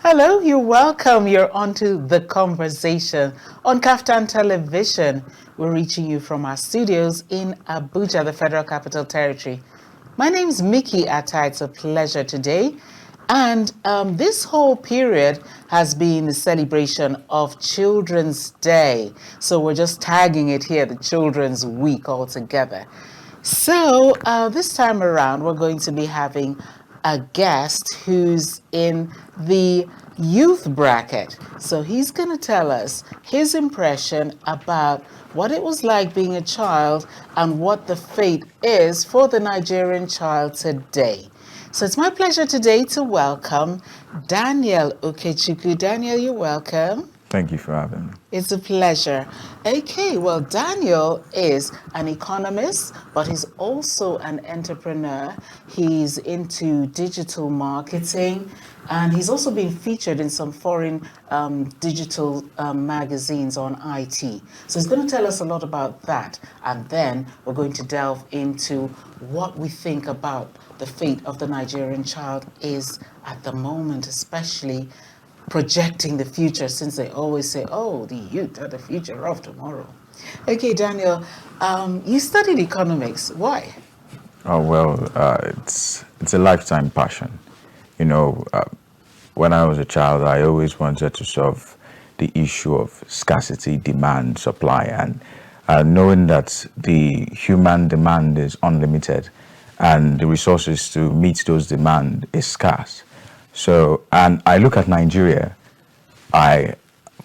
Hello, you're welcome. You're onto The Conversation on Kaftan Television. We're reaching you from our studios in Abuja, the Federal Capital Territory. My name is Mikky Attah. It's a pleasure today. And this whole period has been the celebration of Children's Day. So we're just tagging it here, the Children's Week altogether. So this time around, we're going to be having a guest who's in the youth bracket. So he's going to tell us his impression about what it was like being a child and what the fate is for the Nigerian child today. So it's my pleasure today to welcome Daniel Okechukwu. Daniel, you're welcome. Thank you for having me. It's a pleasure. Okay, well, Daniel is an economist, but he's also an entrepreneur. He's into digital marketing, and he's also been featured in some foreign digital magazines on IT. So he's going to tell us a lot about that, and then we're going to delve into what we think about the fate of the Nigerian child is at the moment, especially projecting the future, since they always say, oh, the youth are the future of tomorrow. Okay, Daniel, you studied economics. Why? Oh well, it's a lifetime passion. You know, when I was a child, I always wanted to solve the issue of scarcity, demand, supply, and knowing that the human demand is unlimited, and the resources to meet those demand is scarce. So, and I look at Nigeria. By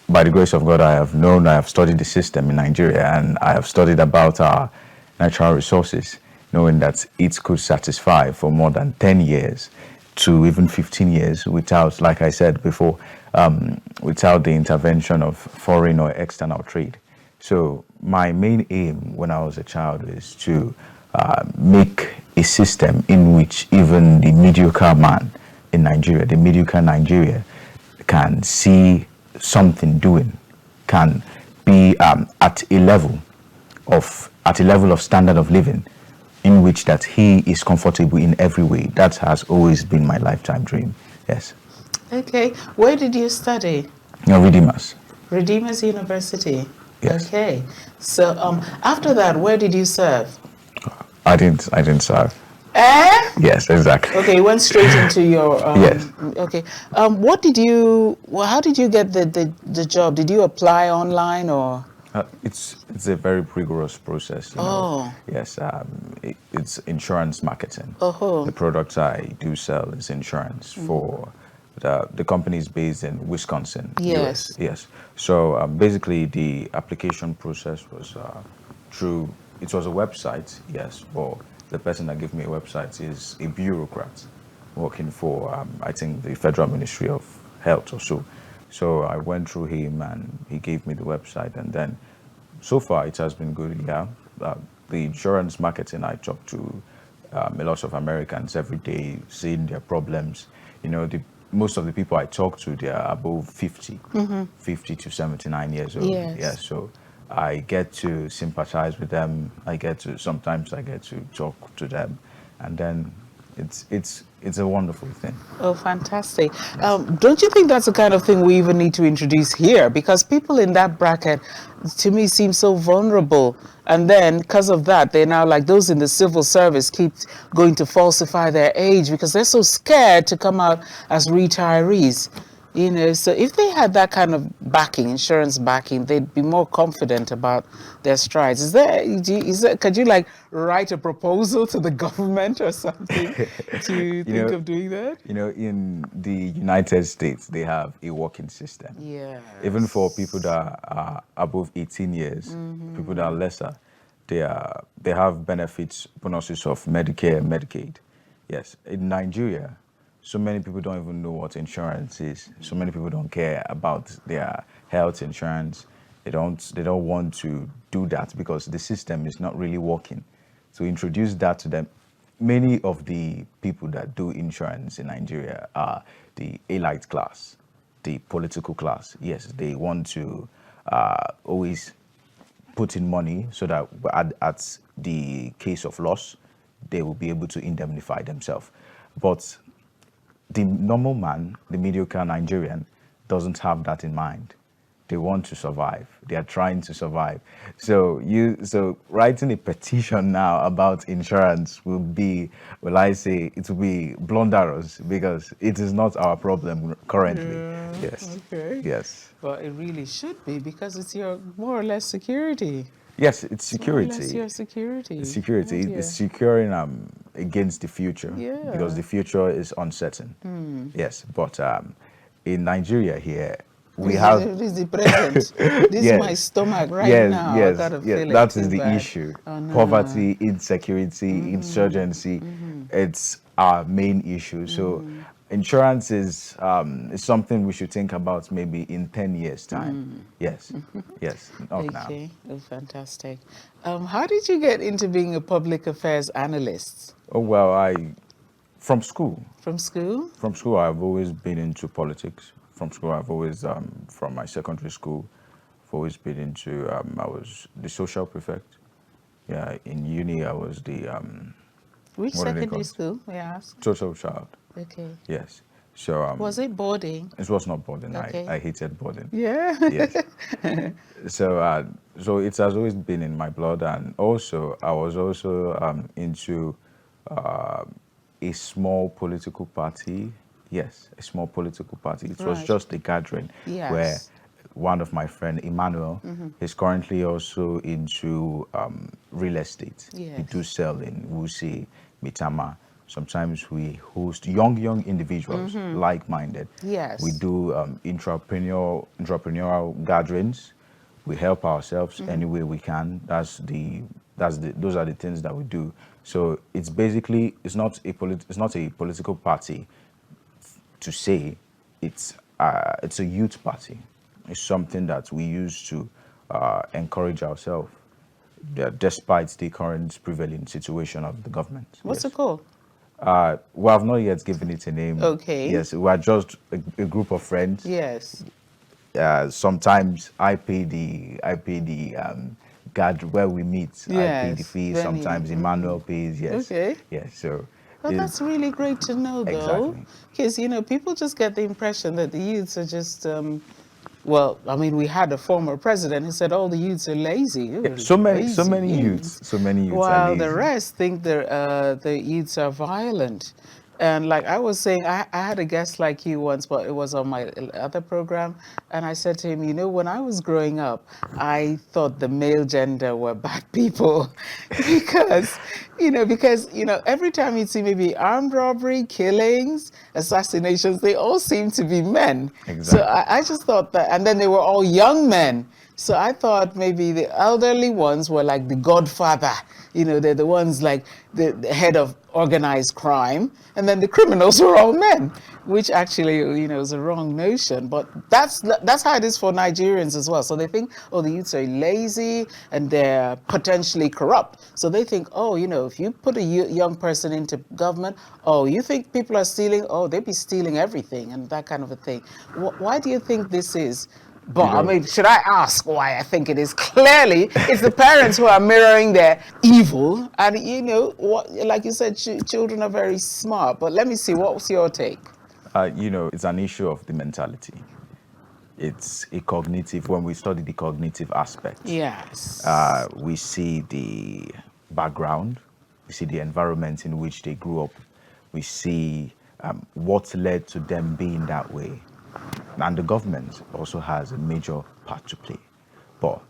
the grace of God, I have studied the system in Nigeria, and I have studied about our natural resources, knowing that it could satisfy for more than 10 years to even 15 years without, like I said before, without the intervention of foreign or external trade. So my main aim when I was a child is to make a system in which even the mediocre man in Nigeria, the mediocre Nigeria, can see something doing, can be at a level of standard of living in which that he is comfortable in every way. That has always been my lifetime dream. Yes. Okay, where did you study? No, Redeemers. Redeemers University. Yes. Okay, so after that, where did you serve? I didn't serve. Eh? Yes, exactly. Okay, you went straight into your. Yes. Okay. What did you? Well, how did you get the job? Did you apply online or? It's a very rigorous process, you know. Oh. Yes, it's insurance marketing. Oh. The products I do sell is insurance for the company is based in Wisconsin, Yes. US. Yes. So basically, the application process was through. It was a website, yes, but the person that gave me a website is a bureaucrat working for, I think, the Federal Ministry of Health or so. So I went through him and he gave me the website. And then so far it has been good, yeah. The insurance marketing, I talk to a lot of Americans every day, seeing their problems. You know, most of the people I talk to, they are above 50, 50 to 79 years old. Yes. Yeah, so I get to sympathize with them. Sometimes I get to talk to them, and then it's a wonderful thing. Oh, fantastic. Don't you think that's the kind of thing we even need to introduce here? Because people in that bracket, to me, seem so vulnerable. And then, because of that, they're now like those in the civil service keep going to falsify their age because they're so scared to come out as retirees. You know, so if they had that kind of backing, insurance backing, they'd be more confident about their strides. Could you like write a proposal to the government or something to think of doing that? You know, in the United States, they have a working system. Yeah. Even for people that are above 18 years, people that are lesser, they have benefits, bonuses of Medicare and Medicaid. Yes. In Nigeria, so many people don't even know what insurance is. So many people don't care about their health insurance. They don't want to do that because the system is not really working. To introduce that to them, many of the people that do insurance in Nigeria are the elite class, the political class. Yes, they want to always put in money so that at the case of loss, they will be able to indemnify themselves. But the normal man, the mediocre Nigerian, doesn't have that in mind. They want to survive. They are trying to survive. So writing a petition now about insurance will I say, it will be blunderous because it is not our problem currently. Yeah, Yes. okay. Yes. Well, it really should be because it's your more or less security. Yes, it's It's more or less security. your security. Oh Security. It's dear. securing against the future because Yeah. the future is uncertain. Yes, but in Nigeria here we have This is the present. This is my yes, stomach right yes, now. I yes, gotta yes. feel it That is too the bad. issue. Oh no. Poverty, insecurity, insurgency. It's our main issue. So insurance is something we should think about maybe in 10 years' time. Yes, yes, not now. Okay. Oh, fantastic. How did you get into being a public affairs analyst? Oh well, from school. From school? From school, I've always been into politics. From school, I've always, from my secondary school, I've always been into, I was the social prefect. Yeah, in uni, I was the, Which what do they call secondary it? school, may I ask? Social child. Okay. Yes. So, Was it boarding? it was not boarding. Okay. I hated boarding. Yeah. Yes. So it has always been in my blood. And also, I was also into uh, a small political party. Yes, a small political party. It was Right. just a gathering where Yes. one of my friend, Emmanuel, is currently also into real estate. We Yes. do sell in Wusi, Mitama. Sometimes we host young individuals, like-minded. Yes. We do entrepreneurial gatherings. We help ourselves any way we can. Those are the things that we do. So it's basically it's not a political party to say. It's a youth party. It's something that we use to encourage ourselves, despite the current prevailing situation of the government. What's Yes. it called? We have not yet given it a name. Okay. Yes, we are just a group of friends. Yes. Sometimes I pay the guard where we meet. I pay the Yes, fees. venue. Sometimes Emmanuel pays. Yes. Okay. Yes. So. Well, it- that's really great to know, though, Exactly. because people just get the impression that the youths are just. Well, I mean, we had a former president who said all the youths are lazy. Ooh, so many lazy youths. So many youths are While lazy. the rest think the youths are violent. And like I was saying, I had a guest like you once, but it was on my other program. And I said to him, when I was growing up, I thought the male gender were bad people because, every time you'd see maybe armed robbery, killings, assassinations, they all seem to be men. So Exactly. I just thought that, and then they were all young men. So I thought maybe the elderly ones were like the godfather. They're the ones like the head of organized crime. And then the criminals were all men, which actually, is a wrong notion. But that's how it is for Nigerians as well. So they think, oh, the youths are lazy and they're potentially corrupt. So they think, oh, if you put a young person into government, oh, you think people are stealing? Oh, they'd be stealing everything and that kind of a thing. Why do you think this is? But I mean, should I ask why I think it is? Clearly, it's the parents who are mirroring their evil. And, like you said, children are very smart. But let me see, what was your take? It's an issue of the mentality. It's a cognitive, when we study the cognitive aspect. Yes. We see the background, we see the environment in which they grew up, we see what led to them being that way. And the government also has a major part to play. But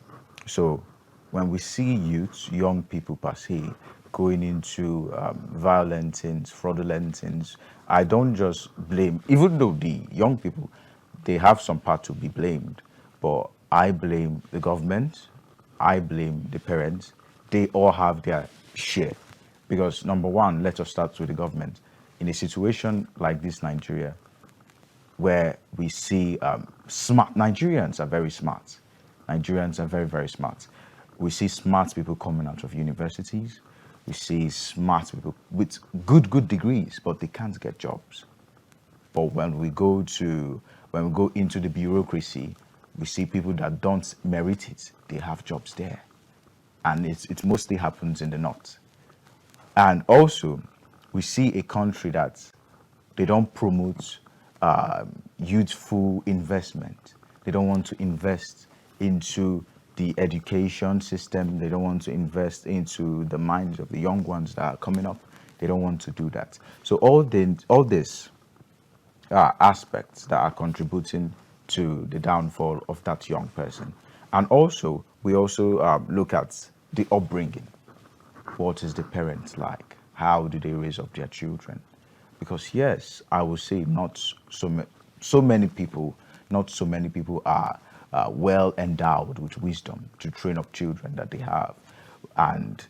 so when we see youths, young people per se, going into violent things, fraudulent things, I don't just blame, even though the young people, they have some part to be blamed, but I blame the government, I blame the parents. They all have their share. Because number one, let us start with the government. In a situation like this, Nigeria, where we see smart Nigerians are very smart. Nigerians are very, very smart. We see smart people coming out of universities. We see smart people with good degrees, but they can't get jobs. But when we go into the bureaucracy, we see people that don't merit it. They have jobs there, and it mostly happens in the north. And also, we see a country that They don't promote youthful investment. They don't want to invest into the education system. They don't want to invest into the minds of the young ones that are coming up. They don't want to do that. So all this aspects that are contributing to the downfall of that young person. And also, we also look at the upbringing. What is the parent like? How do they raise up their children? Because yes, I would say not so many people, not so many people are well endowed with wisdom to train up children that they have. And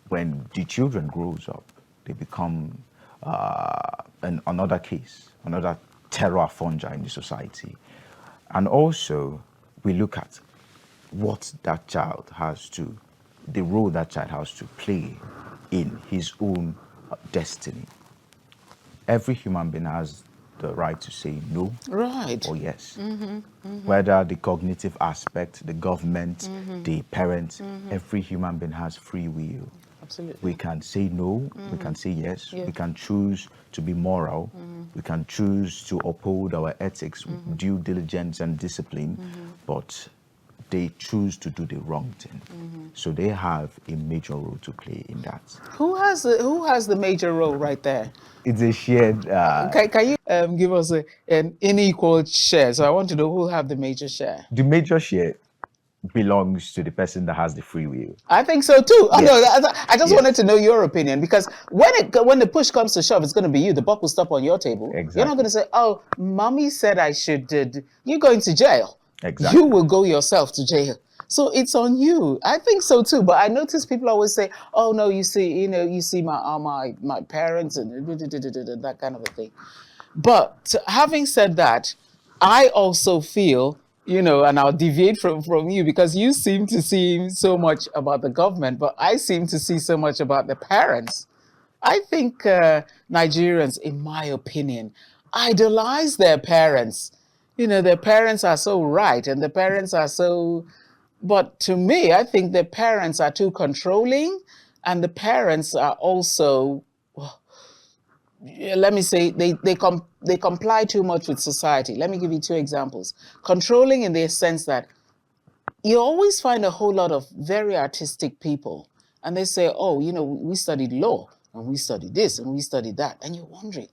when the children grows up, they become another case, another terror fungi in the society. And also, we look at what that child has to, the role that child has to play in his own destiny. Every human being has the right to say no Right. or yes. Whether the cognitive aspect, the government, the parents, every human being has free will. Absolutely. We can say no, we can say yes, Yeah. we can choose to be moral, we can choose to uphold our ethics, due diligence and discipline, but they choose to do the wrong thing. So they have a major role to play in that. Who has the major role right there? It's a shared Can you give us an unequal share? So I want to know who have the major share. the major share belongs to the person that has the free will. I think so too. Oh, no, Yes. I just Yes. wanted to know your opinion, because when the push comes to shove, it's going to be you. The buck will stop on your table. You're Exactly. not going to say, "Oh, mommy said I should." You're going to jail. Exactly. You will go yourself to jail. So it's on you. I think so too. But I notice people always say, "Oh no, you see my parents and that kind of a thing." But having said that, I also feel, and I'll deviate from you, because you seem to see so much about the government, but I seem to see so much about the parents. I think Nigerians, in my opinion, idolize their parents. Their parents are so right, and the parents are so. But to me, I think the parents are too controlling, and the parents are also, let me say, they comply too much with society. Let me give you two examples. Controlling in the sense that you always find a whole lot of very artistic people, and they say, "Oh, we studied law, and we studied this, and we studied that," and you're wondering,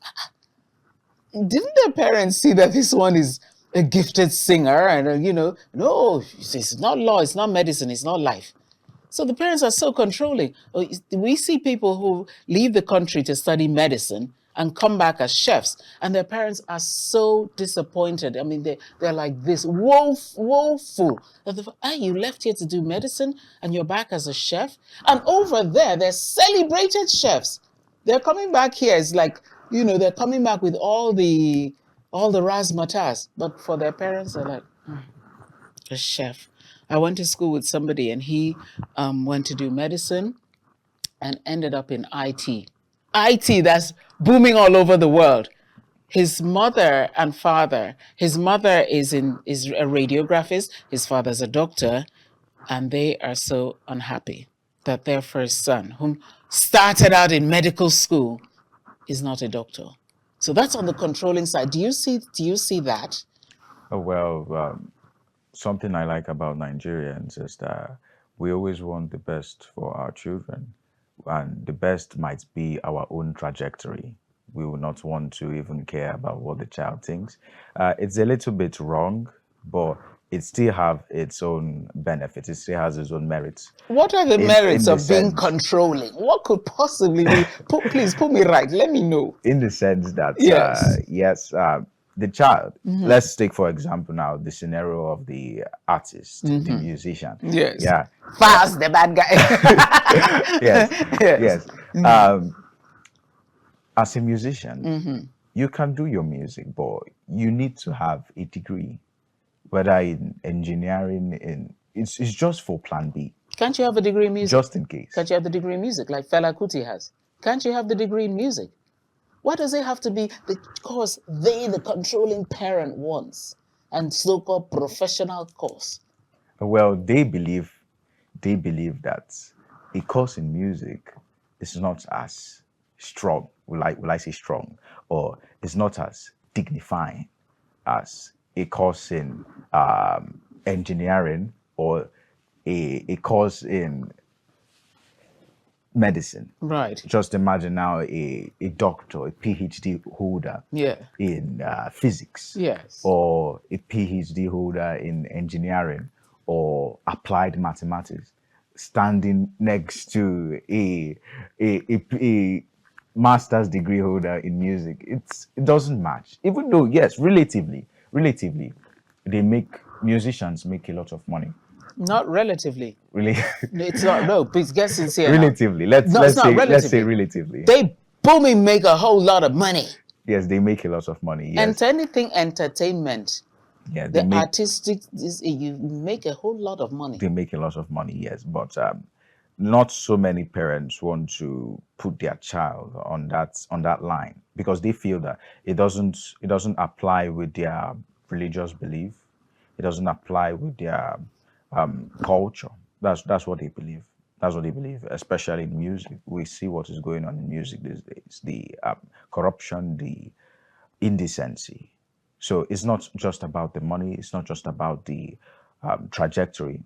didn't their parents see that this one is a gifted singer? And no, it's not law, it's not medicine, it's not life. So the parents are so controlling. We see people who leave the country to study medicine and come back as chefs, and their parents are so disappointed. I mean, they're like this, woeful. You left here to do medicine, and you're back as a chef. And over there, they're celebrated chefs. They're coming back here. It's like, they're coming back with all the razzmatazz. But for their parents, they're like, a chef. I went to school with somebody, and he went to do medicine and ended up in IT. IT, that's booming all over the world. His mother and father, his mother is a radiographist, his father's a doctor, and they are so unhappy that their first son, whom started out in medical school, is not a doctor. So that's on the controlling side. Do you see that? Oh, well, something I like about Nigerians is that we always want the best for our children, and the best might be our own trajectory. We will not want to even care about what the child thinks. It's a little bit wrong, but it still have its own benefits. It still has its own merits. What are the In merits the of being sense, controlling? What could possibly be? Please put me right. Let me know. in the sense that Yes. yes, the child. Let's take for example now the scenario of the artist, the musician. Yes. Yeah, Fast, the bad guy. yes, Yes. yes. As a musician, you can do your music, but you need to have a degree, whether in engineering, it's just for plan B, Can't you have a degree in music? just in case. Can't you have the degree in music like Fela Kuti has? Can't you have the degree in music? Why does it have to be the course the controlling parent wants, and so-called professional course? Well, they believe that a course in music is not as strong. Will I say strong, or is not as dignifying as a course in engineering or a course in medicine. Right. Just imagine now a doctor, a PhD holder Yeah. in physics, Yes. or a PhD holder in engineering or applied mathematics, standing next to a master's degree holder in music. It doesn't match. Even though, yes, relatively, musicians make a lot of money. Not relatively. Really, It's not. No, please get sincere now. relatively. Let's No, it's let's not say let's say relatively. relatively. They booming make a whole lot of money. Yes, they make a lot of money. And Yes, anything entertainment, yeah, the artistic, you make a whole lot of money. they make a lot of money. Yes, but not so many parents want to put their child on that line because they feel that it doesn't apply with their religious belief. It doesn't apply with their culture. That's what they believe. That's what they believe, especially in music. We see what is going on in music these days: the corruption, the indecency. So it's not just about the money. It's not just about the trajectory.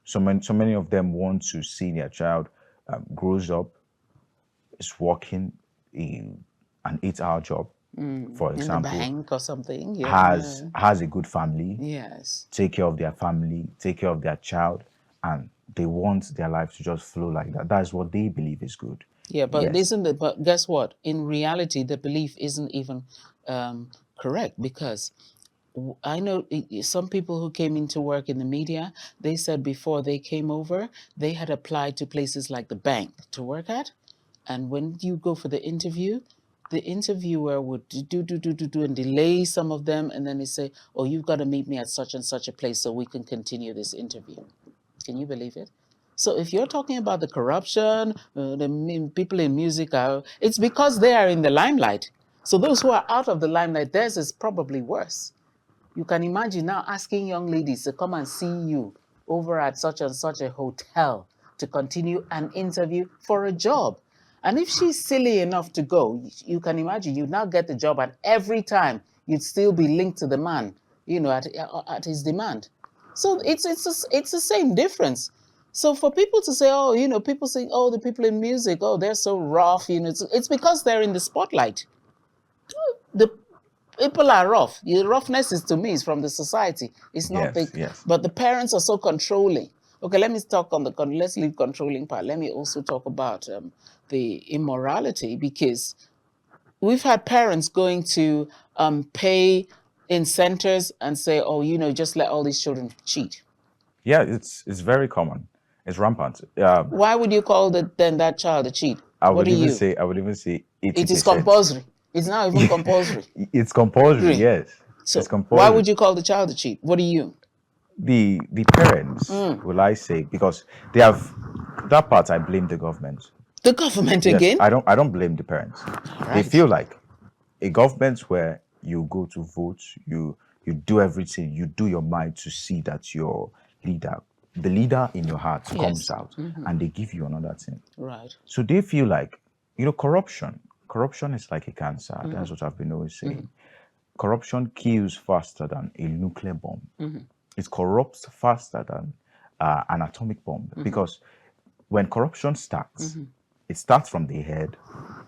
So many of them want to see their child grows up, is working in an 8-hour job, for In the example, bank or something. Yeah. has a good family, Yes. take care of their family, take care of their child, and they want their life to just flow like that. That's what they believe is good. Yeah, but Yes. isn't it? But guess what? In reality, the belief isn't even correct because I know some people who came into work in the media. They said before they came over, they had applied to places like the bank to work at, and when you go for the interview, the interviewer would do and delay some of them, and then they say, "Oh, you've got to meet me at such and such a place so we can continue this interview." Can you believe it? So if you're talking about the corruption, people in music it's because they are in the limelight. So those who are out of the limelight, theirs is probably worse. You can imagine now asking young ladies to come and see you over at such and such a hotel to continue an interview for a job. And if she's silly enough to go, you can imagine you'd now get the job, and every time you'd still be linked to the man, at his demand. So it's the same difference. So for people to say, oh, people say, oh, the people in music, oh, they're so rough, it's because they're in the spotlight. The people are rough. The roughness is, to me, is from the society. It's not Yes. Yes. but the parents are so controlling. Okay, let me talk on let's leave controlling part. Let me also talk about the immorality, because we've had parents going to pay in centers and say, oh, just let all these children cheat. Yeah. It's very common. It's rampant. Why would you call then that child a cheat? What are you? I would even say It is 80%. compulsory. It's not even compulsory. It's compulsory. Yes, it's So why compulsory. would you call the child a cheat? What are you? The parents, will I say, because they have that part. I blame the government. The government Yes, again? I don't blame the parents. They Right. feel like a government where you go to vote, you do everything, you do your mind to see that your leader, the leader in your heart, comes out, and they give you another thing. Right. So they feel like, corruption is like a cancer. That's what I've been always saying. Corruption kills faster than a nuclear bomb. It corrupts faster than an atomic bomb, because when corruption starts, it starts from the head,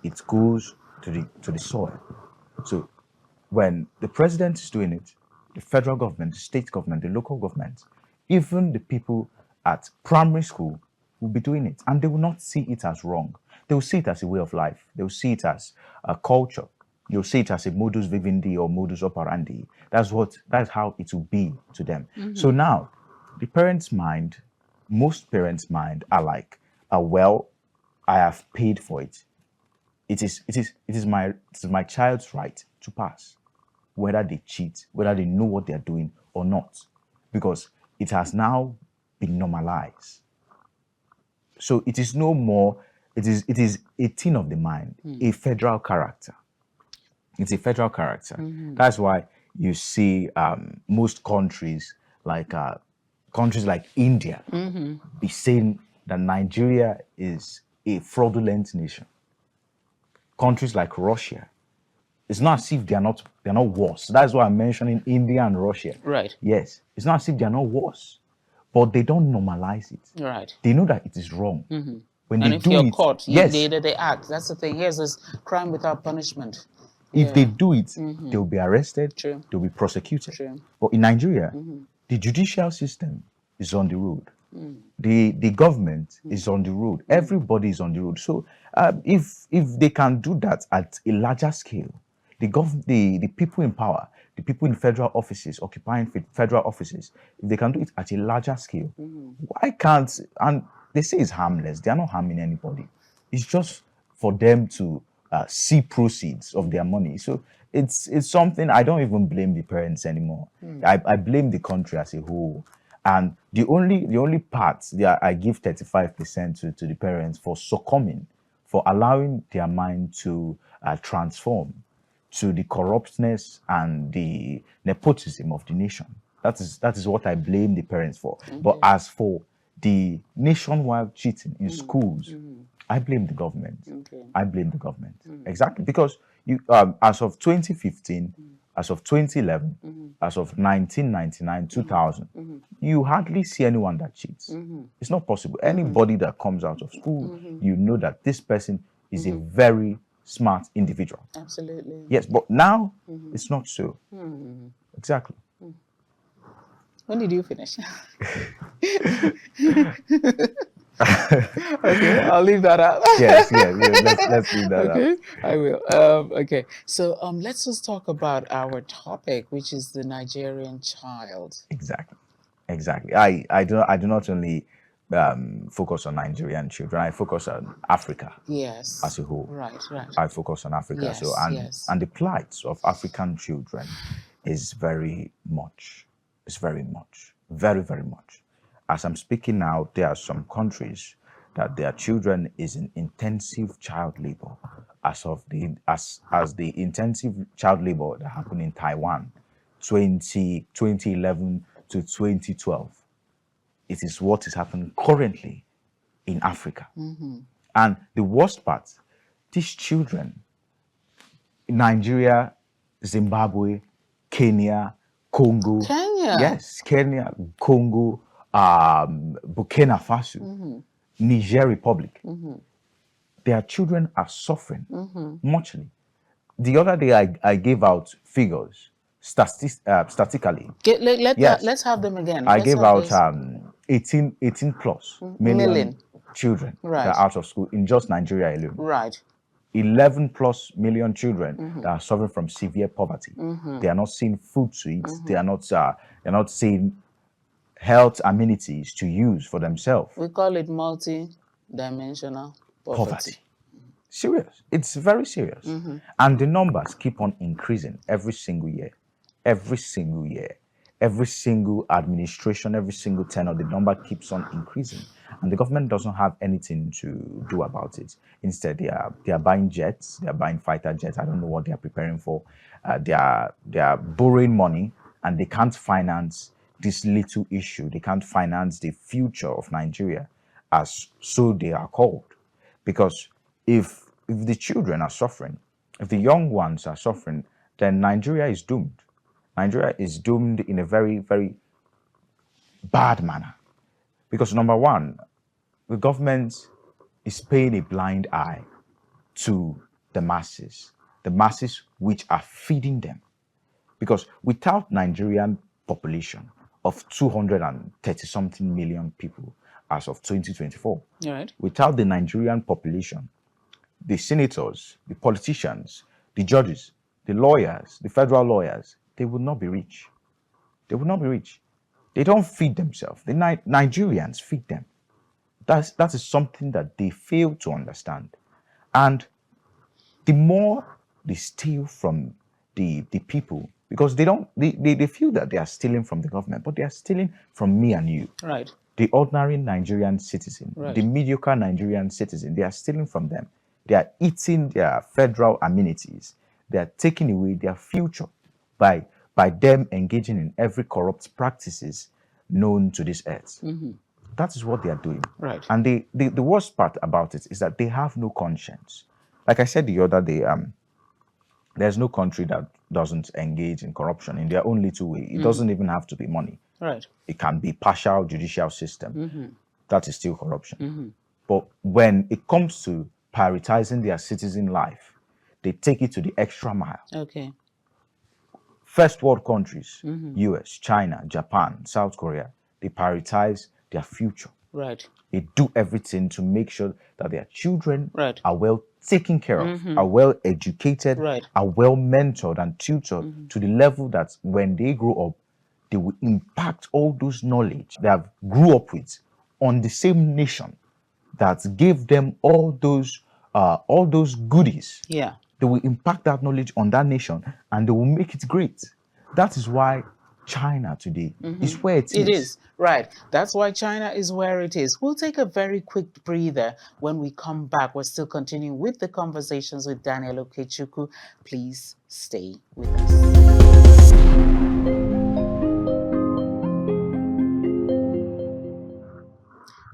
it goes to the soil. So when the president is doing it, the federal government, the state government, the local government, even the people at primary school will be doing it, and they will not see it as wrong. They will see it as a way of life. They will see it as a culture. You'll see it as a modus vivendi or modus operandi. That's how it will be to them. So now, the parents' mind, most parents' mind are like, well, I have paid for it. It is my child's right to pass, whether they cheat, whether they know what they're doing or not, because it has now been normalized. So it is no more. It is a thing of the mind, a federal character. It's a federal character. That's why you see most countries like India, be saying that Nigeria is a fraudulent nation. Countries like Russia It's not as if they're not worse. That's why I'm mentioning India and Russia. Right. Yes, it's not as if they're not worse, but they don't normalize it. Right. They know that it is wrong. When And they if do you're it, caught, yes, they act. That's the thing. Here's this crime without punishment. if they Yeah. do it, they'll be arrested, True. they'll be prosecuted. True. But in Nigeria, the judicial system is on the road. The government is on the road. Everybody is on the road. So if they can do that at a larger scale, the people in power, the people in federal offices, occupying federal offices, if they can do it at a larger scale, why can't? And they say it's harmless. They are not harming anybody. It's just for them to see proceeds of their money. So it's something I don't even blame the parents anymore. I blame the country as a whole. And the only part that I give 35% to the parents for succumbing, for allowing their mind to transform to the corruptness and the nepotism of the nation. That is what I blame the parents for. But as for the nationwide cheating in schools, I blame the government. I blame the government. Exactly. Because you as of 2015, as of 2011, as of 1999, 2000, you hardly see anyone that cheats. It's not possible. Anybody that comes out of school, you know that this person is a very smart individual. Absolutely. Yes, but now it's not so. Exactly. When did you finish? Okay, I'll leave that out. Yes. Let's leave that out. Okay, I will. Okay, so let's just talk about our topic, which is the Nigerian child. Exactly. I do not only focus on Nigerian children. I focus on Africa Yes. as a whole. Right. I focus on Africa. Yes, So and the plight of African children is very much. It's very much. Very, very much. As I'm speaking now, there are some countries that their children is in intensive child labor. As the intensive child labor that happened in Taiwan 2011 to 2012. It is what is happening currently in Africa. And the worst part, these children in Nigeria, Zimbabwe, Kenya, Congo. Kenya. Yes, Kenya, Congo, Burkina Faso, Niger Republic. Their children are suffering muchly. The other day, I gave out figures statistically. Let's have them again. I Let's gave have out this. 18 plus million children Right. that are out of school in just Nigeria alone. Right. 11 plus million children that are suffering from severe poverty. They are not seeing food to eat. They are not seeing health amenities to use for themselves. We call it multi-dimensional poverty. Serious. It's very serious. And the numbers keep on increasing every single year. Every single year. Every single administration, every single tenure, the number keeps on increasing. And the government doesn't have anything to do about it. Instead, they are buying jets, they are buying fighter jets. I don't know what they are preparing for. They are borrowing money, and they can't finance this little issue. They can't finance the future of Nigeria, as so they are called. Because if the children are suffering, if the young ones are suffering, then Nigeria is doomed. Nigeria is doomed in a very, very bad manner. Because number one, the government is paying a blind eye to the masses which are feeding them. Because without Nigerian population of 230 something million people as of 2024, Right. without the Nigerian population, the senators, the politicians, the judges, the lawyers, the federal lawyers, they would not be rich. They would not be rich. They don't feed themselves. The Nigerians feed them. That is something that they fail to understand. And the more they steal from the people, because they feel that they are stealing from the government, but they are stealing from me and you. Right. The ordinary Nigerian citizen, Right. the mediocre Nigerian citizen, they are stealing from them. They are eating their federal amenities. They are taking away their future by them engaging in every corrupt practices known to this earth. That is what they are doing. Right. And the worst part about it is that they have no conscience. Like I said the other day, There's no country that doesn't engage in corruption in their own little way. It doesn't even have to be money. Right. It can be partial judicial system. That is still corruption. But when it comes to prioritizing their citizen life, they take it to the extra mile. Okay. First world countries, US, China, Japan, South Korea, they prioritize their future. Right. They do everything to make sure that their children Right. are well taken care of, are well educated, Right. are well mentored and tutored to the level that when they grow up, they will impact all those knowledge they have grew up with on the same nation that gave them all those goodies. Yeah. They will impact that knowledge on that nation and they will make it great. That is why China today is where it is. It is. Right. That's why China is where it is. We'll take a very quick breather. When we come back, we're still continuing with the conversations with Daniel Okechukwu. Please stay with us.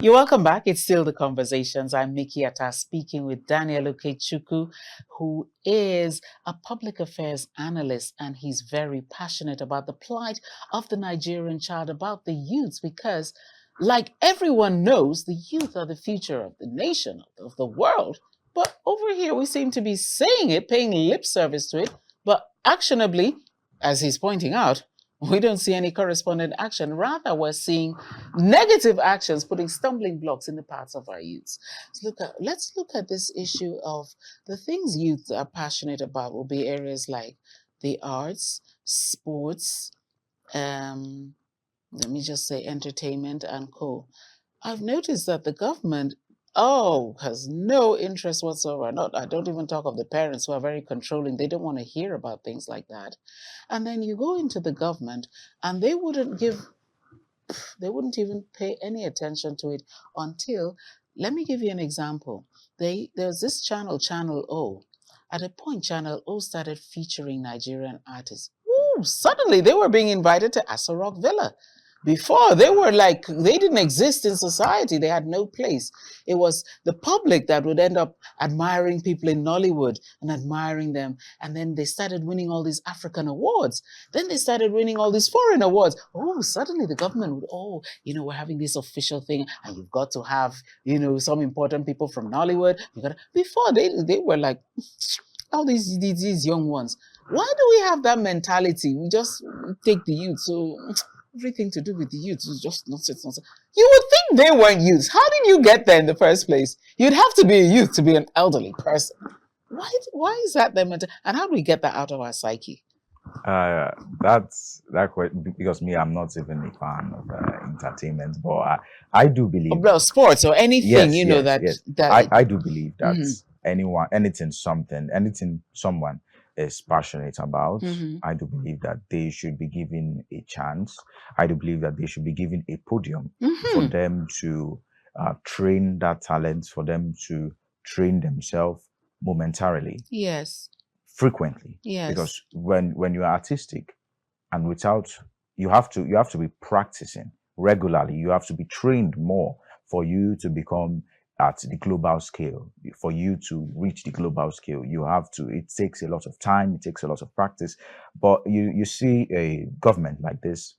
You're welcome back. It's still the conversations. I'm Mikky Attah speaking with Daniel Okechukwu, who is a public affairs analyst, and he's very passionate about the plight of the Nigerian child, about the youths, because like everyone knows, the youth are the future of the nation, of the world. But over here, we seem to be saying it, paying lip service to it, but actionably, as he's pointing out, we don't see any corresponding action. Rather, we're seeing negative actions putting stumbling blocks in the paths of our youths. Let's look at this issue of the things youth are passionate about will be areas like the arts, sports, let me just say entertainment and co. I've noticed that the government has no interest whatsoever. I don't even talk of the parents who are very controlling. They don't want to hear about things like that. And then you go into the government and they wouldn't even pay any attention to it until, let me give you an example. There's this Channel O. At a point, Channel O started featuring Nigerian artists. Ooh, suddenly they were being invited to Aso Rock Villa. Before, they were like, they didn't exist in society. They had no place. It was the public that would end up admiring people in Nollywood and admiring them. And then they started winning all these African awards. Then they started winning all these foreign awards. Oh, suddenly the government would, we're having this official thing and you've got to have, some important people from Nollywood. Before, they were like, all these young ones. Why do we have that mentality? We just take the youth. So everything to do with the youth is just nonsense. You would think they weren't youths. How did you get there in the first place? You'd have to be a youth to be an elderly person. Why is that their mentality? And how do we get that out of our psyche? That's that because I'm not even a fan of entertainment, but I do believe sports or anything, yes. I do believe that anything someone is passionate about, I do believe that they should be given a chance. I do believe that they should be given a podium for them to train that talent, for them to train themselves momentarily. Yes. Frequently. Yes. Because when you're artistic and you have to be practicing regularly. You have to be trained more for you to become at the global scale. For you to reach the global scale, it takes a lot of time, it takes a lot of practice. But you see a government like this,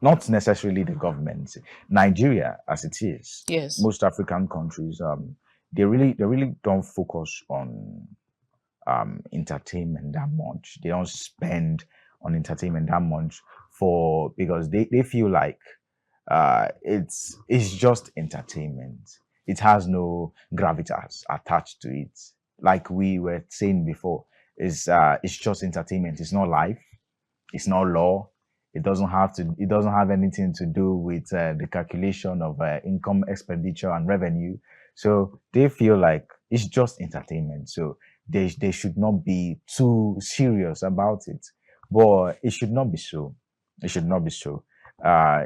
not necessarily the government, Nigeria as it is. Yes. Most African countries, they really don't focus on entertainment that much. They don't spend on entertainment that much because they feel like it's just entertainment. It has no gravitas attached to it. Like we were saying before, it's just entertainment. It's not life. It's not law. It doesn't have anything to do with the calculation of income, expenditure, and revenue. So they feel like it's just entertainment. So they should not be too serious about it. But it should not be so. It should not be so.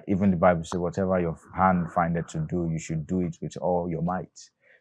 Even the Bible says, whatever your hand findeth to do, you should do it with all your might.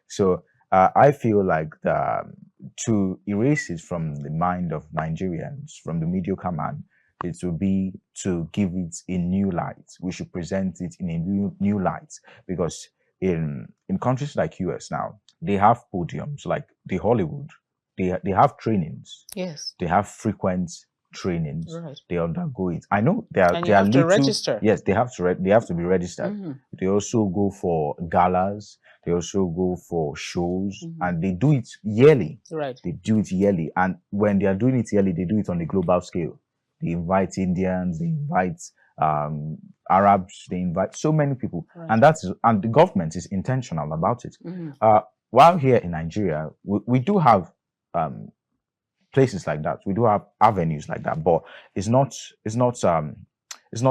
So I feel like to erase it from the mind of Nigerians, from the mediocre man, it will be to give it a new light. We should present it in a new light, because in countries like US now, they have podiums like the Hollywood. they have trainings. Yes. They have frequent trainings. Right. They undergo it. I know they And you are have to little. register. Yes, they have to. They have to be registered. Mm-hmm. They also go for galas. They also go for shows, and they do it yearly. Right. They do it yearly, and when they are doing it yearly, they do it on a global scale. They invite Indians. They invite Arabs. They invite so many people, Right. and the government is intentional about it. While here in Nigeria, we do have places like that. We do have avenues like that, but it's not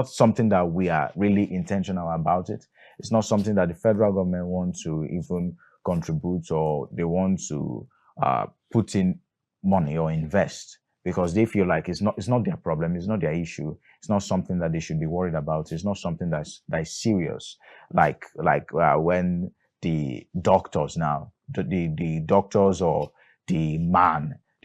something that we are really intentional about it. It's not something that the federal government wants to even contribute, or they want to put in money or invest, because they feel like it's not their problem, it's not their issue, it's not something that they should be worried about, it's not something that is serious. Like when the doctors now, the doctors, or the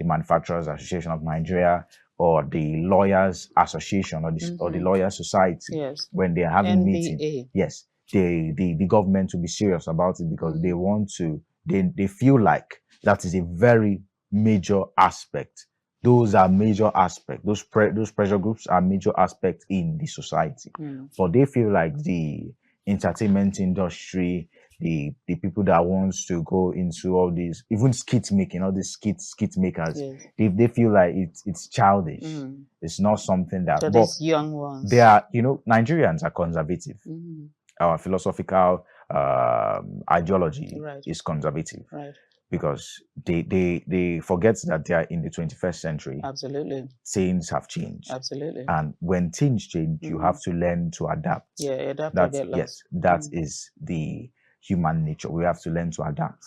Manufacturers Association of Nigeria, or the Lawyers Association, or the Lawyers Society, Yes. when they're having NBA. meeting, yes, the government will be serious about it, because they want to, they feel like that is a very major aspect. Those are major aspects. Those pressure groups are major aspects in the society. But they feel like the entertainment industry, the people that wants to go into all these, even skit making, all these skit makers, Yes. they feel like it's childish. It's not something that. So But these young ones, they are, Nigerians are conservative. Our philosophical ideology Right. is conservative, right? because they forget that they are in the 21st century. Absolutely. Things have changed. Absolutely. And when things change, you have to learn to adapt. Yeah, adapt or get lost. Yes, that is the human nature. We have to learn to adapt.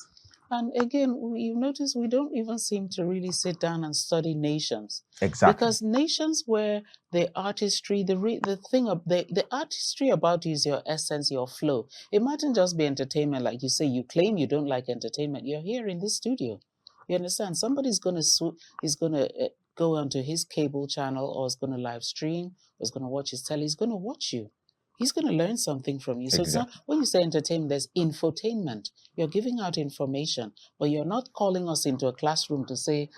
And again, you notice we don't even seem to really sit down and study nations. Exactly. Because nations where the artistry, the artistry about you is your essence, your flow. It mightn't just be entertainment, like you say. You claim you don't like entertainment. You're here in this studio. You understand? Somebody's gonna go onto his cable channel, or is gonna live stream, or is gonna watch his telly. He's gonna watch you. He's going to learn something from you. So It's not, when you say entertainment, there's infotainment. You're giving out information, but you're not calling us into a classroom to say,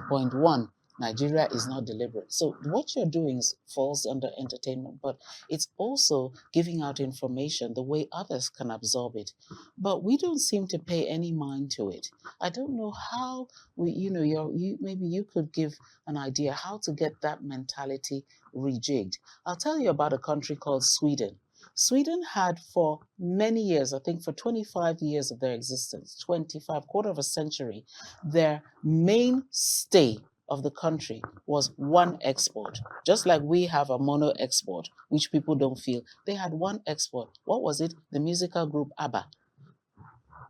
point one, Nigeria is not deliberate. So what you're doing falls under entertainment, but it's also giving out information the way others can absorb it. But we don't seem to pay any mind to it. I don't know how maybe you could give an idea how to get that mentality rejigged. I'll tell you about a country called Sweden. Sweden had for many years, I think for 25 years of their existence, quarter of a century, their mainstay of the country was one export. Just like we have a mono export, which people don't feel. They had one export. What was it? The musical group ABBA.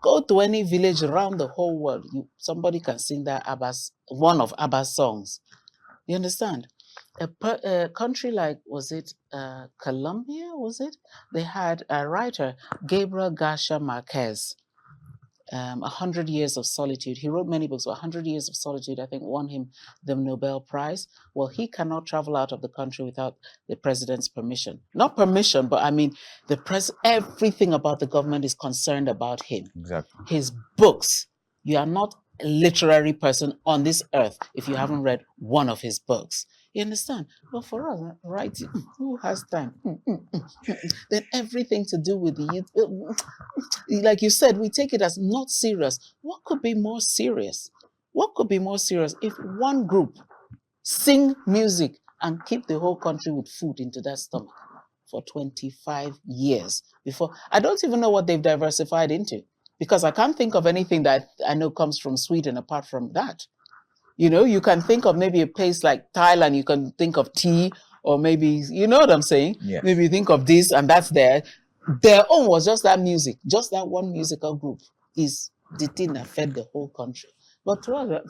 Go to any village around the whole world, somebody can sing one of ABBA's songs. You understand? A country like, was it Colombia, was it? They had a writer, Gabriel Garcia Marquez, 100 Years of Solitude. He wrote many books, but 100 Years of Solitude, I think, won him the Nobel Prize. Well, he cannot travel out of the country without the president's permission. Not permission, but I mean, everything about the government is concerned about him. Exactly. His books. You are not a literary person on this earth if you haven't read one of his books. You understand? But for us, writing, who has time? Then everything to do with the youth, like you said, we take it as not serious. What could be more serious? What could be more serious if one group sing music and keep the whole country with food into that stomach for 25 years before? I don't even know what they've diversified into, because I can't think of anything that I know comes from Sweden apart from that. You can think of maybe a place like Thailand, you can think of tea, or maybe, you know what I'm saying? Yes. Maybe you think of this and that's there. Their own was just that music, just that one musical group is the thing that fed the whole country. But to us,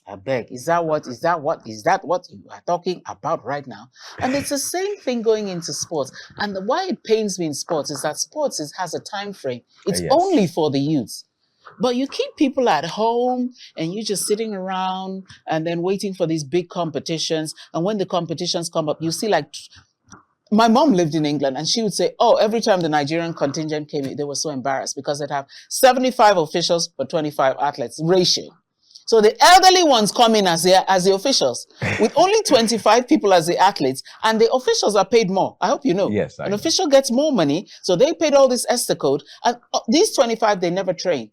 I beg, is that what you are talking about right now? And it's the same thing going into sports. And why it pains me in sports is that sports has a time frame. It's only for the youth. But you keep people at home and you're just sitting around and then waiting for these big competitions. And when the competitions come up, you see, like, my mom lived in England and she would say, every time the Nigerian contingent came in, they were so embarrassed because they'd have 75 officials for 25 athletes ratio. So the elderly ones come in as the officials, with only 25 people as the athletes, and the officials are paid more. I hope you know. Yes, I An know. official gets more money, so they paid all this ESTA code, and these 25, they never train.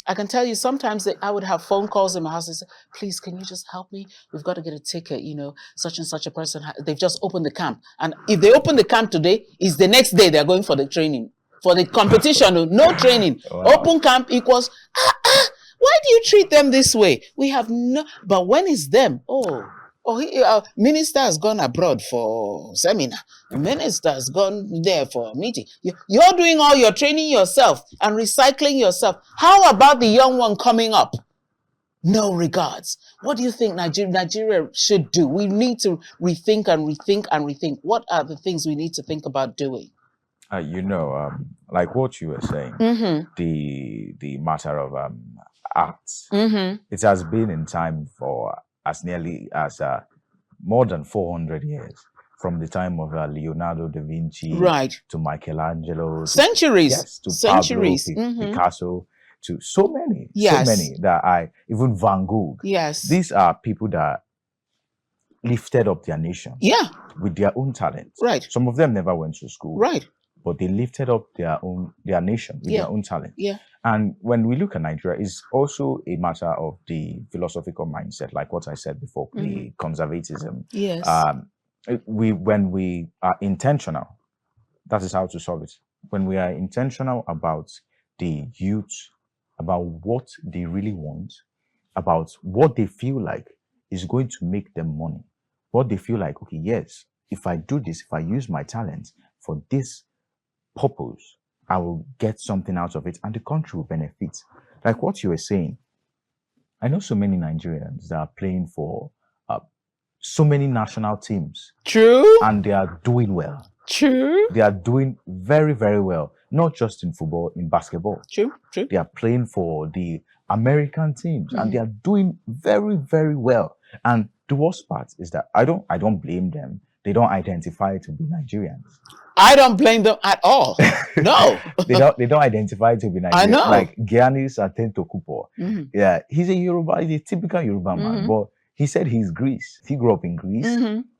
I can tell you sometimes that I would have phone calls in my house and say, please, can you just help me? We've got to get a ticket, such and such a person. They've just opened the camp. And if they open the camp today, it's the next day they're going for the training. For the competition, no training. Wow. Open camp equals, why do you treat them this way? We have no, but when it's them, minister has gone abroad for seminar. Minister has gone there for a meeting. You're doing all your training yourself and recycling yourself. How about the young one coming up? No regards. What do you think Nigeria should do? We need to rethink and rethink and rethink. What are the things we need to think about doing? Like what you were saying, the matter of arts, it has been in time for as nearly as more than 400 years, from the time of Leonardo da Vinci, right, to Michelangelo, centuries, to centuries, Pablo Picasso, to so many that even Van Gogh. Yes, these are people that lifted up their nation, with their own talent. Right. Some of them never went to school, right, but they lifted up their nation with their own talent. Yeah. And when we look at Nigeria, it's also a matter of the philosophical mindset, like what I said before, the conservatism. Yes. When we are intentional, that is how to solve it. When we are intentional about the youth, about what they really want, about what they feel like is going to make them money, what they feel like, okay, yes, if I do this, if I use my talent for this purpose, I will get something out of it and the country will benefit. Like what you were saying, I know so many Nigerians that are playing for so many national teams. True. And they are doing well. True. They are doing very, very well. Not just in football, in basketball. True. They are playing for the American teams and they are doing very, very well. And the worst part is that I don't blame them. They don't identify to be Nigerians. I don't blame them at all. No. they don't identify to be Nigerian. I know. Like Giannis Antetokounmpo. Yeah, he's a typical Yoruba man, but he said he's Greece. He grew up in Greece.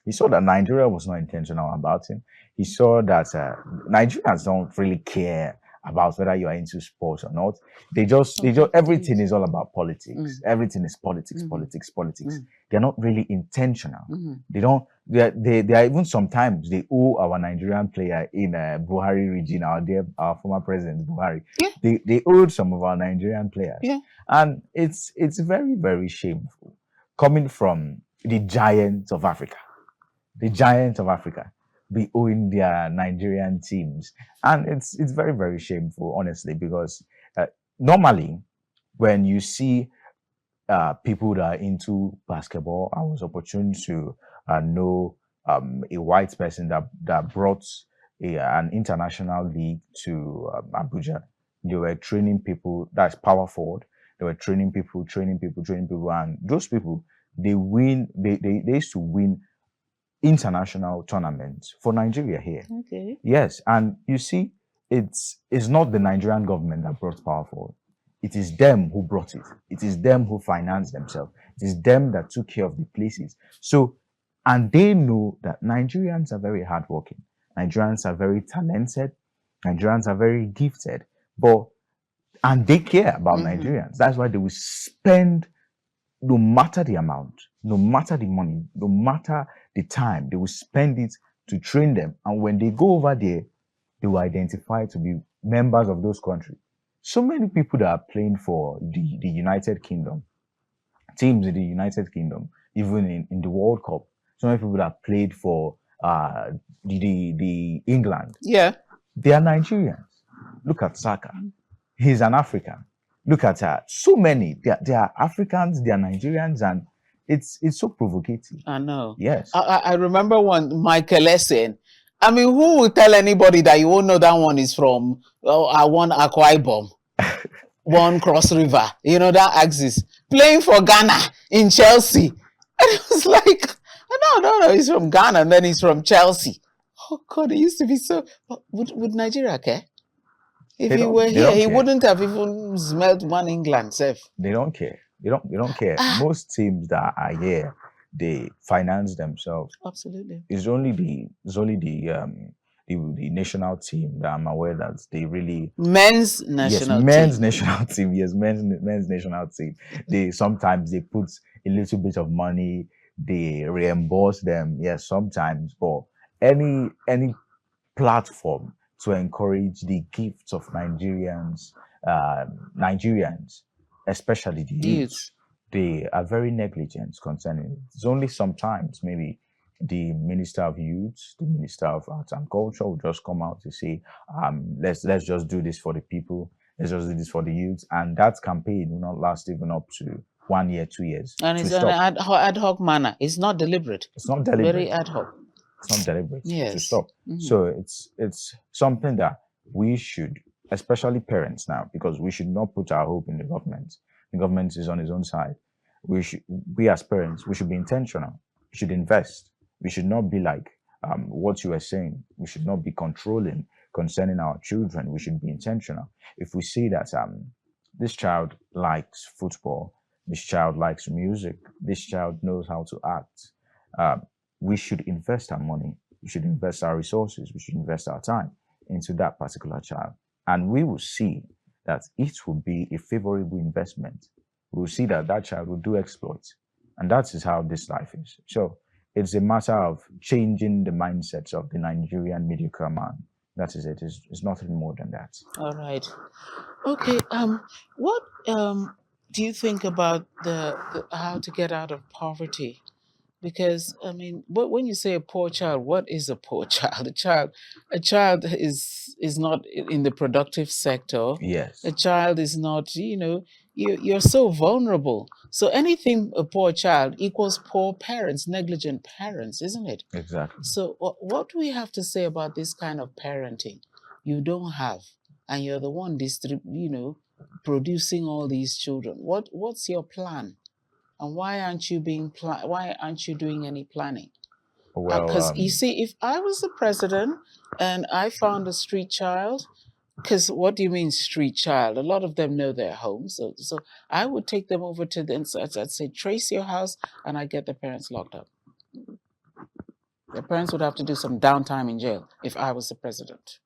He saw that Nigeria was not intentional about him. He saw that Nigerians don't really care about whether you are into sports or not. They just everything is all about politics. Everything is politics, politics. They're not really intentional. They are even sometimes they owe our Nigerian player in Buhari region, our former president Buhari. Yeah. They owed some of our Nigerian players. Yeah. And it's very, very shameful coming from the giants of Africa. The giants of Africa be owing their Nigerian teams. And it's very, very shameful, honestly, because normally when you see people that are into basketball, I was opportune to know a white person that brought an international league to Abuja. They were training people, that's power forward. They were training people, and those people, they used to win international tournaments for Nigeria here. Okay. Yes, and you see, it's not the Nigerian government that brought power forward. It is them who brought it. It is them who financed themselves. It is them that took care of the places. So, and they know that Nigerians are very hardworking. Nigerians are very talented. Nigerians are very gifted. And they care about Nigerians. That's why they will spend, no matter the amount, no matter the money, no matter the time, they will spend it to train them. And when they go over there, they will identify to be members of those countries. So many people that are playing for the United Kingdom, teams in the United Kingdom, even in the World Cup, so many people that played for the England. Yeah. They are Nigerians. Look at Saka. He's an African. Look at so many. They are Africans, they are Nigerians, and it's so provocative. I know. Yes. I remember one, Michael Essien. I mean, who will tell anybody that you won't know that one is from one Akwa Ibom, one Cross River, that axis, playing for Ghana in Chelsea. And it was like, no, he's from Ghana and then he's from Chelsea. Oh God, it used to be so. Would Nigeria care? If he were here, he wouldn't have even smelled one England, safe. They don't care. They don't care. Most teams that are here, they finance themselves. Absolutely. It's only the national team that I'm aware that they really. Men's Yes, national men's team. national team. Yes, men's national team. They sometimes they put a little bit of money, they reimburse them. Yes, sometimes, but any platform to encourage the gifts of Nigerians, especially the Youth. youths, they are very negligent concerning it. It's only sometimes maybe the Minister of Youth, the Minister of Arts and Culture will just come out to say, let's just do this for the people, let's just do this for the youth, and that campaign will not last even up to 1 year, 2 years. And to it's an stop. ad hoc manner. It's not deliberate. It's not deliberate. Very ad hoc. It's not deliberate to Yes. stop. So it's something that we should, especially parents now, because we should not put our hope in the government. The government is on its own side. We as parents, we should be intentional. We should invest. We should not be like what you were saying. We should not be controlling concerning our children. We should be intentional. If we see that this child likes football, this child likes music, this child knows how to act, we should invest our money, we should invest our resources, we should invest our time into that particular child. And we will see that it will be a favorable investment. We will see that that child will do exploits. And that is how this life is. So it's a matter of changing the mindsets of the Nigerian mediocre man. That is it. It's nothing more than that. All right. Okay. What do you think about the how to get out of poverty? Because I mean, when you say a poor child, what is a poor child? A child is not in the productive sector. Yes. A child is not, you're so vulnerable. So anything a poor child equals poor parents, negligent parents, isn't it? Exactly. So what do we have to say about this kind of parenting? You don't have, and you're the one producing all these children. What's your plan? And why aren't you doing any planning? Well, Because you see, if I was the president and I found a street child, because what do you mean street child? A lot of them know their homes, so I would take them over to the inside. I'd say, trace your house, and I get the parents locked up. The parents would have to do some downtime in jail if I was the president.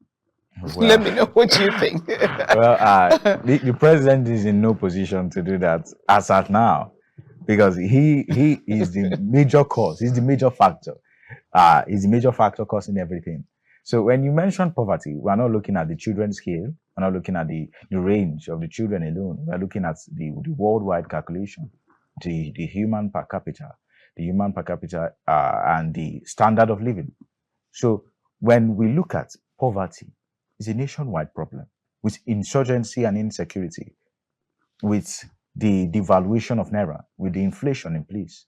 well, Let me know what you think. well, the president is in no position to do that as at now, because he is the major cause. He's the major factor. He's the major factor causing everything. So when you mention poverty, we're not looking at the children's scale. We're not looking at the range of the children alone. We're looking at the worldwide calculation, the human per capita, and the standard of living. So when we look at poverty, it's a nationwide problem with insurgency and insecurity, with the devaluation of naira, with the inflation in place.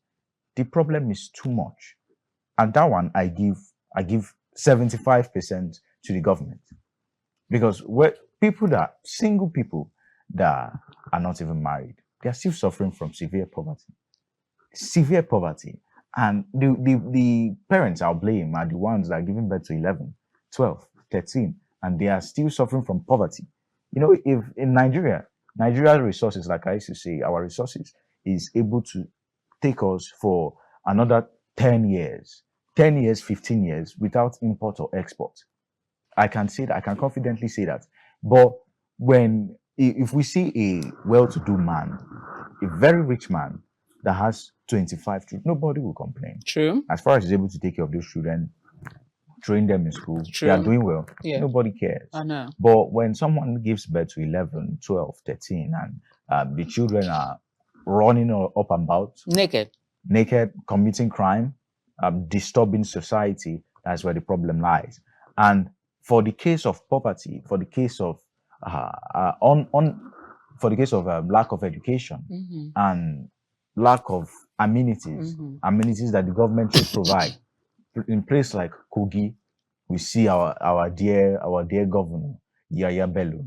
The problem is too much, and that one I give 75% to the government, because single people that are not even married, they are still suffering from severe poverty, and the parents I'll blame are the ones that are giving birth to 11, 12, 13, and they are still suffering from poverty. If in Nigeria resources, like I used to say, our resources is able to take us for another 10 years, 15 years without import or export. I can say that, I can confidently say that. But if we see a well-to-do man, a very rich man that has 25 children, nobody will complain. True. As far as he's able to take care of those children, train them in school, True. they are doing well. Yeah. Nobody cares. I know. But when someone gives birth to 11, 12, 13, and the children are running up and about, naked, committing crime, disturbing society, that's where the problem lies. And for the case of poverty, for the case of lack of education and lack of amenities that the government should provide, in place like Kogi, we see our dear governor Yaya Bello.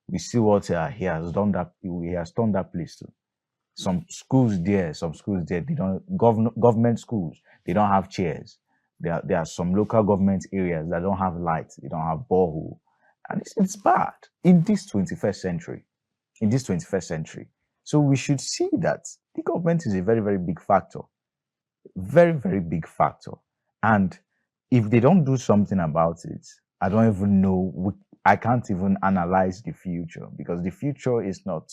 We see what he has done. He has turned that place to. Some schools there, they don't government schools. They don't have chairs. There are some local government areas that don't have lights. They don't have borehole, and it's bad in this 21st century. So we should see that the government is a very, very big factor. Very, very big factor. And if they don't do something about it, I don't even know. I can't even analyze the future, because the future is not.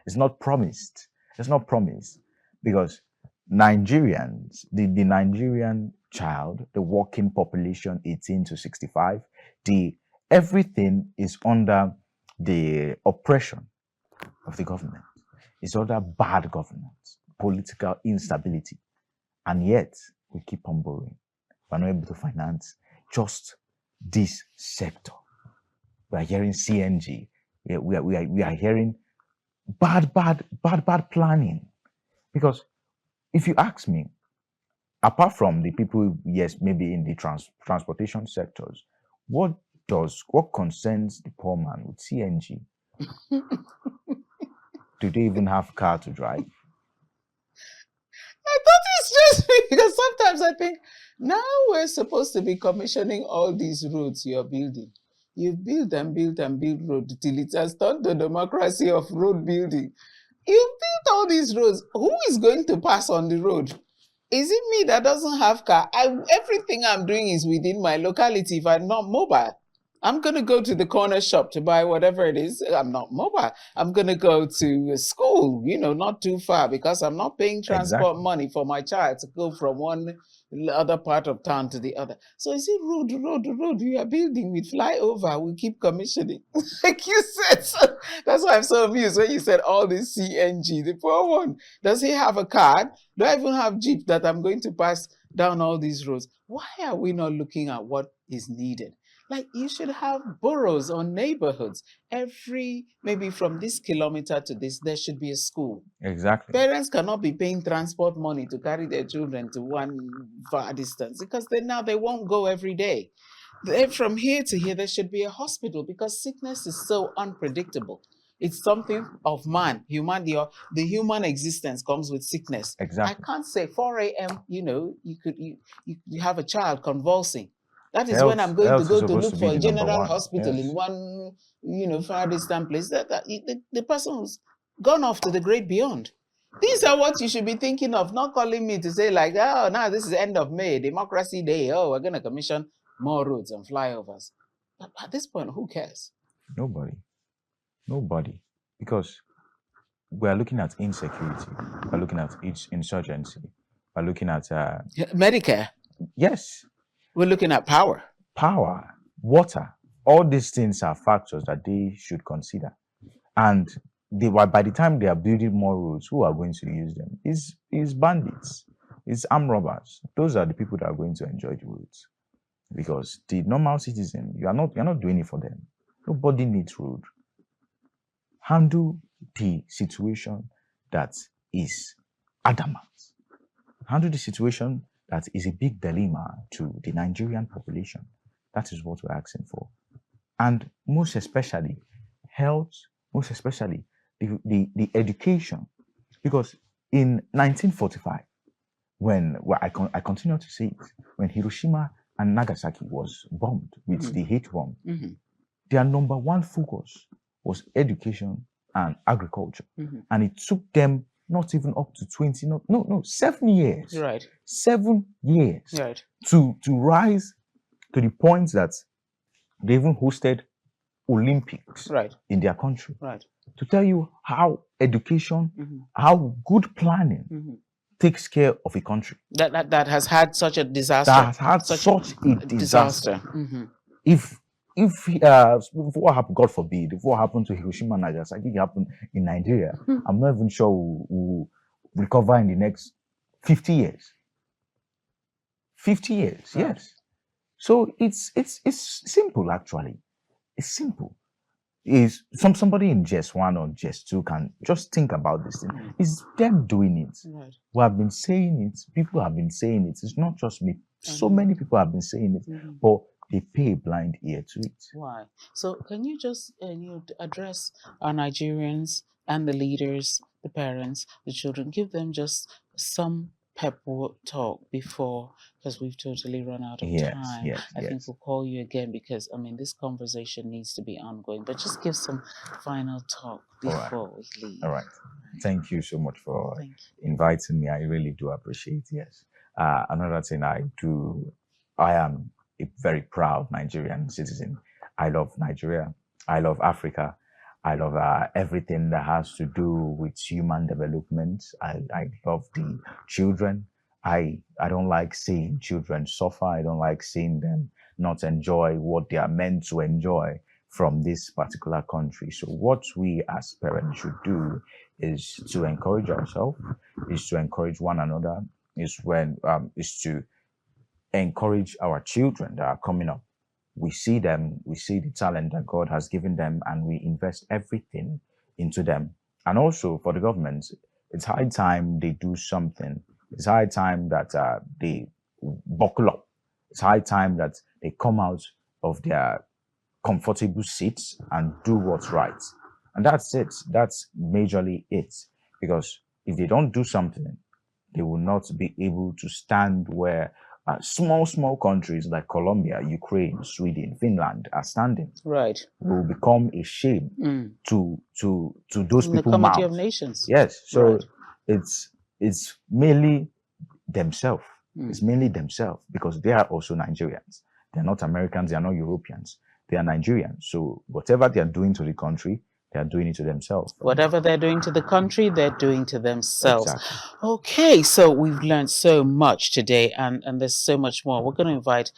It's not promised. It's not promised, because Nigerians, the Nigerian child, the working population 18 to 65, the everything is under the oppression of the government. It's under bad governance, political instability, and yet we keep on borrowing. We're not able to finance just this sector. We are hearing CNG. We are hearing bad planning. Because if you ask me, apart from the people, yes, maybe in the transportation sectors, what concerns the poor man with CNG? Do they even have car to drive? I thought it's just me, because sometimes I think, now we're supposed to be commissioning all these roads you're building. You build and build and build road till it has turned the democracy of road building. You built all these roads. Who is going to pass on the road? Is it me that doesn't have car? Everything I'm doing is within my locality. If I'm not mobile, I'm going to go to the corner shop to buy whatever it is. I'm not mobile. I'm going to go to school, not too far, because I'm not paying transport money for my child to go from one other part of town to the other. So is it road we are building with flyover? We keep commissioning. Like you said. So that's why I'm so amused when you said all this CNG. The poor one. Does he have a card? Do I even have Jeep that I'm going to pass down all these roads? Why are we not looking at what is needed? Like, you should have boroughs or neighborhoods. Maybe from this kilometer to this, there should be a school. Exactly. Parents cannot be paying transport money to carry their children to one far distance, because now they won't go every day. From here to here, there should be a hospital, because sickness is so unpredictable. It's something of man. The human existence comes with sickness. Exactly. I can't say 4 a.m., you have a child convulsing. That is when I'm going to go to look for a general hospital in one, far distant place. The person who's gone off to the great beyond. These are what you should be thinking of, not calling me to say like, oh, now this is the end of May, Democracy Day. Oh, we're going to commission more roads and flyovers. But at this point, who cares? Nobody. Because we're looking at insecurity. We're looking at insurgency. We're looking at... Medicare. Yes. We're looking at power. Water. All these things are factors that they should consider. And by the time they are building more roads, who are going to use them? Is bandits. It's armed robbers. Those are the people that are going to enjoy the roads. Because the normal citizen, you're not doing it for them. Nobody needs road. Handle the situation that is adamant. Handle the situation that is a big dilemma to the Nigerian population. That is what we're asking for. And most especially, health, most especially the education. Because in 1945, I continue to say it, when Hiroshima and Nagasaki was bombed with the H bomb, their number one focus was education and agriculture. And it took them not even up to 7 years. Right. 7 years. Right. To rise to the point that they even hosted Olympics in their country. Right. To tell you how education, how good planning takes care of a country. That has had such a disaster. That has had such a disaster. If what happened, God forbid, if what happened to Hiroshima and Nagasaki happened in Nigeria, I'm not even sure we'll recover in the next 50 years. 50 years, yes. So it's simple, actually. It's simple. Is somebody in just 1 or just 2 can just think about this thing. It's them doing it. Right. We have been saying it. People have been saying it. It's not just me. So many people have been saying it, but they pay a blind ear to it. Why? So can you just address our Nigerians and the leaders, the parents, the children, give them just some pep talk before, because we've totally run out of Yes, time. yes, I think yes. we'll call you again because, I mean, this conversation needs to be ongoing. But just give some final talk All right. before we leave. All right. Thank you so much for Thank inviting me. I really do appreciate. Yes. Another thing I am a very proud Nigerian citizen. I love Nigeria. I love Africa. I love everything that has to do with human development. I love the children. I don't like seeing children suffer. I don't like seeing them not enjoy what they are meant to enjoy from this particular country. So what we as parents should do is to encourage ourselves, is to encourage one another, is to encourage our children that are coming up. We see them, we see the talent that God has given them, and we invest everything into them. And also for the government, it's high time they do something. It's high time that they buckle up. It's high time that they come out of their comfortable seats and do what's right. And that's it. That's majorly it. Because if they don't do something, they will not be able to stand where small countries like Colombia, Ukraine, Sweden, Finland are standing. Right. Will become a shame to those In the people Committee of mouths. Nations. Yes. So Right. it's mainly themselves. It's mainly themselves because they are also Nigerians. They're not Americans. They are not Europeans. They are Nigerians. So whatever they are doing to the country, they are doing it to themselves. Whatever they're doing to the country, they're doing to themselves. Exactly. Okay, so we've learned so much today, and there's so much more. We're going to invite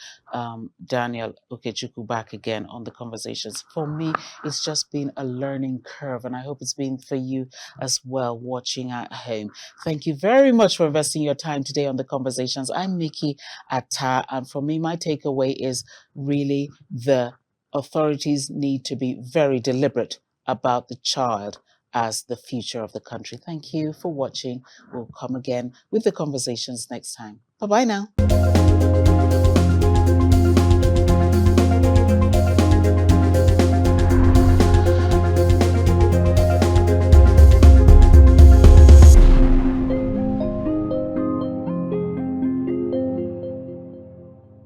Daniel Okechukwu back again on the conversations. For me, it's just been a learning curve, and I hope it's been for you as well watching at home. Thank you very much for investing your time today on the conversations. I'm Mikky Attah, and for me, my takeaway is really the authorities need to be very deliberate about the child as the future of the country. Thank you for watching. We'll come again with the conversations next time. Bye-bye now.